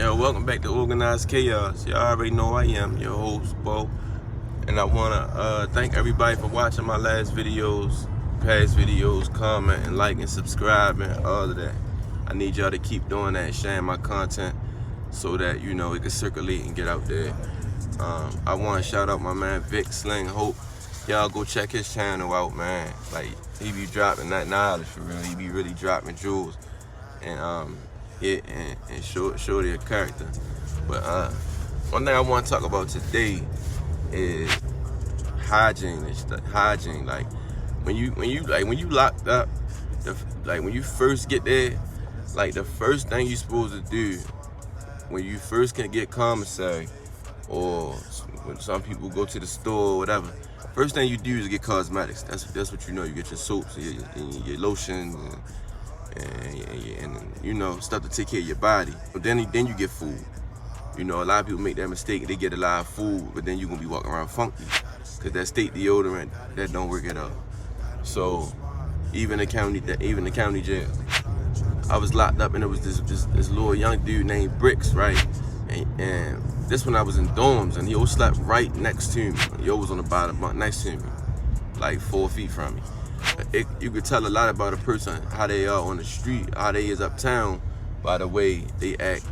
Yo, welcome back to Organized Chaos. Y'all already know I am your host, Bo. And I wanna thank everybody for watching my last videos, past videos, commenting, liking, subscribing, all of that. I need y'all to keep doing that, sharing my content so that, you know, it can circulate and get out there. I wanna shout out my man Vic Sling Hope. Y'all go check his channel out, man. Like, he be dropping that knowledge for real. He be really dropping jewels. And and show their character. But one thing I want to talk about today is hygiene and stuff. Hygiene, like when you locked up, like when you first get there, like the first thing you supposed to do when you first can get commissary, or when some people go to the store or whatever, first thing you do is get cosmetics. That's what you know. You get your soaps, your lotions, and you know, stuff to take care of your body. But then you get food. You know, a lot of people make that mistake. They get a lot of food, but then you're gonna be walking around funky, cause that state deodorant that don't work at all. So even the county jail, I was locked up, and there was this little young dude named Bricks, right? And this when I was in dorms, and he slept right next to me. Yo was on the bottom bunk next to me, like 4 feet from me. You could tell a lot about a person, how they are on the street, how they is uptown, by the way they act,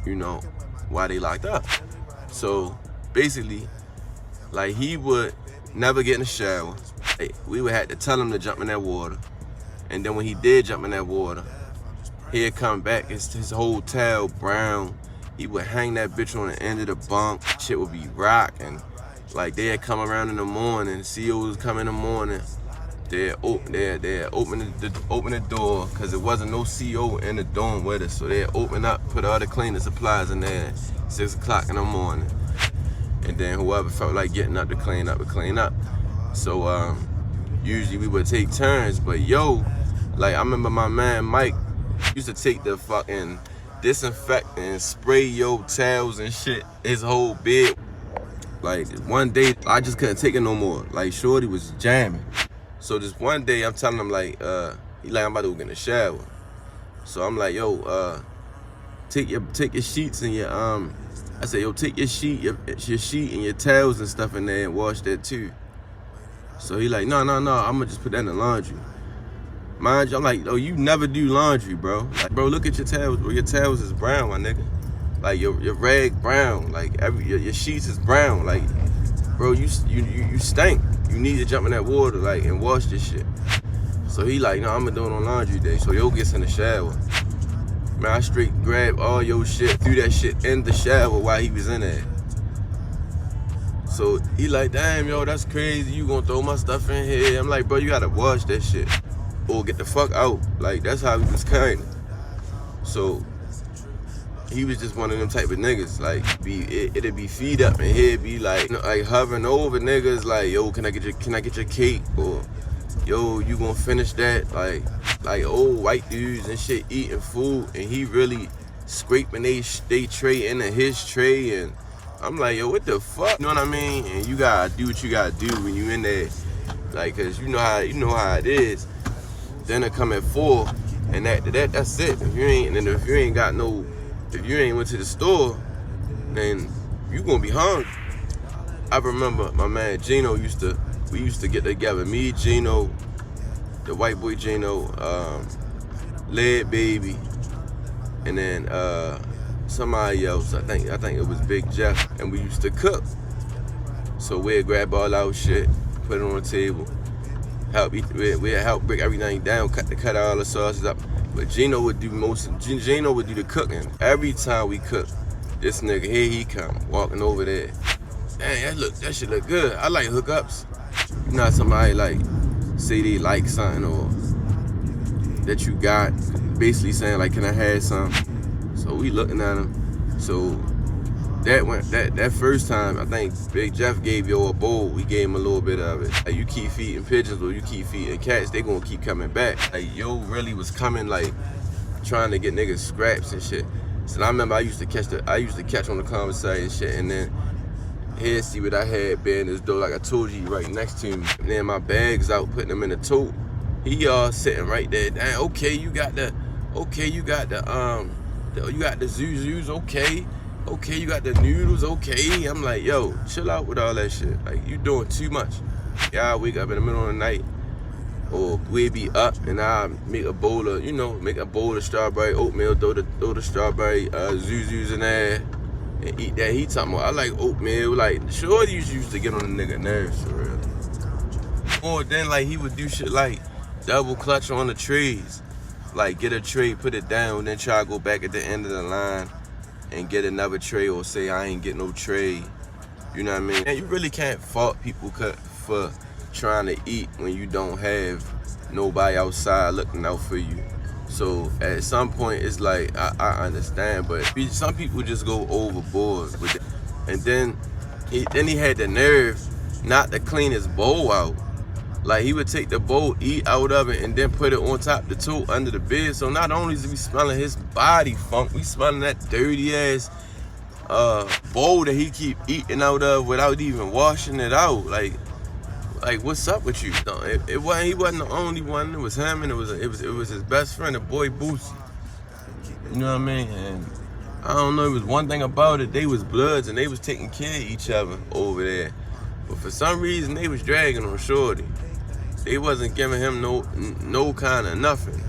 you know, why they locked up. So basically, like, he would never get in the shower. We would have to tell him to jump in that water. And then when he did jump in that water, he'd come back, his whole tail brown. He would hang that bitch on the end of the bunk. Shit would be rocking. Like, they'd come around in the morning, COs come in the morning. They'd open the door, because there wasn't no CO in the dorm with us. So they'd open up, put all the cleaning supplies in there, 6 o'clock in the morning. And then whoever felt like getting up to clean up would clean up. So usually we would take turns, but yo, like, I remember my man Mike used to take the fucking disinfectant and spray your towels and shit, his whole bed. Like, one day, I just couldn't take it no more. Like, shorty was jamming. So this one day, I'm telling him, like, he like, I'm about to go get in the shower. So I'm like, yo, take your sheets and your, I said, yo, take your sheet and your towels and stuff in there and wash that too. So he like, no, I'm gonna just put that in the laundry. Mind you, I'm like, oh, you never do laundry, bro. Like, bro, look at your towels, bro. Your towels is brown, my nigga. Like, your rag brown. Like, your sheets is brown. Like, bro, you stink. You need to jump in that water, like, and wash this shit. So he like, no, I'm gonna do it on laundry day. So yo gets in the shower. Man, I straight grabbed all your shit, threw that shit in the shower while he was in there. So he like, damn, yo, that's crazy. You gonna throw my stuff in here? I'm like, bro, you gotta wash that shit or get the fuck out. Like, that's how he was kind. So he was just one of them type of niggas. Like, it'd be feed up, and he'd be like hovering over niggas, like, yo, can I get your cake? Or, yo, you gonna finish that? Like old white dudes and shit eating food, and he really scraping they tray into his tray, and I'm like, yo, what the fuck? You know what I mean? And you gotta do what you gotta do when you in there, like, cause you know how it is. Dinner come at 4, and that's it. If you ain't went to the store, then you gonna be hungry. I remember my man Geno we used to get together. Me, Geno, the white boy Geno, Lead Baby, and then somebody else. I think it was Big Jeff, and we used to cook. So we'd grab all our shit, put it on the table, we'd help break everything down, cut all the sauces up. But Geno would do the cooking. Every time we cook, this nigga, here he come, walking over there. Dang, that shit look good. I like hookups. You know how somebody like say they like something or that you got, basically saying like, can I have some? So we looking at him. So that first time, I think Big Jeff gave yo a bowl. We gave him a little bit of it. Like, you keep feeding pigeons or you keep feeding cats, they gonna keep coming back. Like, yo really was coming, like, trying to get niggas scraps and shit. So I remember I used to catch on the commissary and shit, and then he'd see what I had bearing this door, like I told you, right next to me. And then my bags out, putting them in the tote. He sitting right there. Damn, okay, you got the You got the zuzus, okay. Okay, you got the noodles, okay. I'm like, yo, chill out with all that shit. Like, you doing too much. Yeah, I wake up in the middle of the night, or we be up, and I make a bowl of, make a bowl of strawberry oatmeal, throw the strawberry zuzus in there, and eat that. He talking about, I like oatmeal. Like, shorty used to get on the nigga nerves, for real. Or then, like, he would do shit like double clutch on the trays. Like, get a tray, put it down, then try to go back at the end of the line and get another tray, or say I ain't get no tray. You know what I mean? And you really can't fault people for trying to eat when you don't have nobody outside looking out for you. So at some point, it's like, I understand, but some people just go overboard with it. And then he had the nerve not to clean his bowl out. Like, he would take the bowl, eat out of it, and then put it on top of the tote under the bed. So not only is we smelling his body funk, we smelling that dirty ass bowl that he keep eating out of without even washing it out. Like what's up with you? No, he wasn't the only one. It was him, and it was his best friend, the boy Boosie. You know what I mean? And I don't know. It was one thing about it. They was bloods, and they was taking care of each other over there. But for some reason, they was dragging on Shorty. They wasn't giving him no kind of nothing.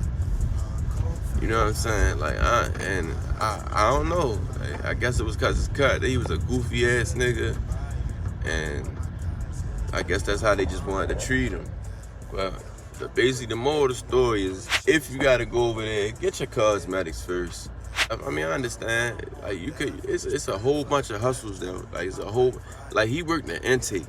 You know what I'm saying? Like, I don't know. I guess it was cause his cut. He was a goofy ass nigga, and I guess that's how they just wanted to treat him. Well, basically the moral of the story is, if you gotta go over there, get your cosmetics first. I mean, I understand. Like, it's a whole bunch of hustles there. Like, he worked in intake.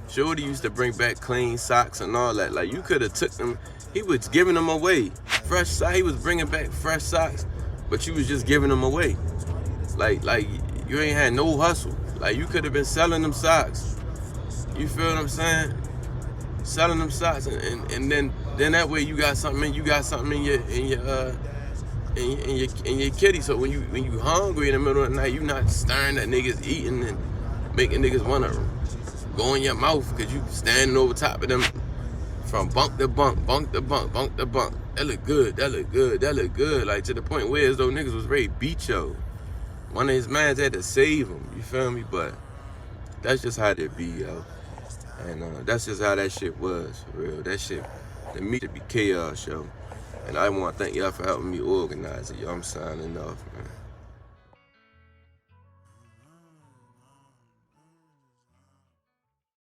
Shorty used to bring back clean socks and all that. Like, you could have took them. He was giving them away. Fresh socks. He was bringing back fresh socks, but you was just giving them away. Like you ain't had no hustle. Like, you could have been selling them socks. You feel what I'm saying? Selling them socks, and then that way you got something. You got something in your kitty. So when you hungry in the middle of the night, you not staring at niggas eating and making niggas wanna go in your mouth because you standing over top of them from bunk to bunk, bunk to bunk, bunk to bunk. That look good, that look good, that look good. Like, to the point where as though niggas was ready to beat yo. One of his mans had to save him, you feel me? But that's just how it be, yo. And that's just how that shit was, for real. That shit, to me, should be chaos, yo. And I want to thank y'all for helping me organize it, yo. I'm signing off, man.